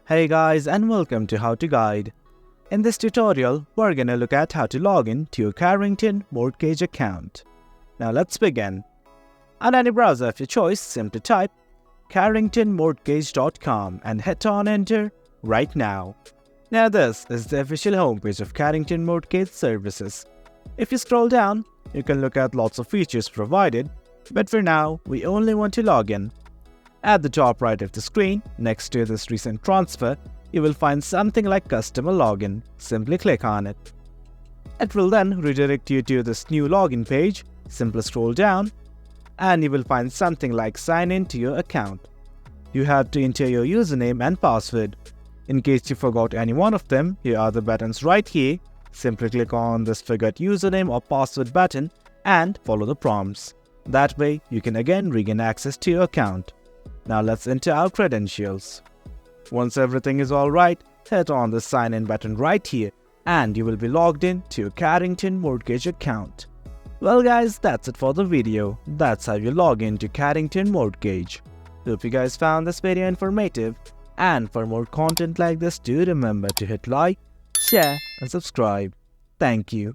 Hey guys, and welcome to How to Guide. In this tutorial, we're gonna look at how to log in to your Carrington Mortgage account. Now let's begin. On any browser of your choice, simply type carringtonmortgage.com and hit on enter right now. Now this is the official homepage of Carrington Mortgage Services. If you scroll down, you can look at lots of features provided, but for now, we only want to log in. At the top right of the screen, next to this recent transfer, you will find something like customer login. Simply click on it. It will then redirect you to this new login page. Simply scroll down and you will find something like sign in to your account. You have to enter your username and password. In case you forgot any one of them, here are the buttons right here. Simply click on this forget username or password button and follow the prompts. That way, you can again regain access to your account. Now let's enter our credentials. Once everything is alright, hit on the sign in button right here and you will be logged in to your Carrington Mortgage account. Well guys, that's it for the video. That's how you log into Carrington Mortgage. Hope you guys found this video informative, and for more content like this, do remember to hit like, share and subscribe. Thank you.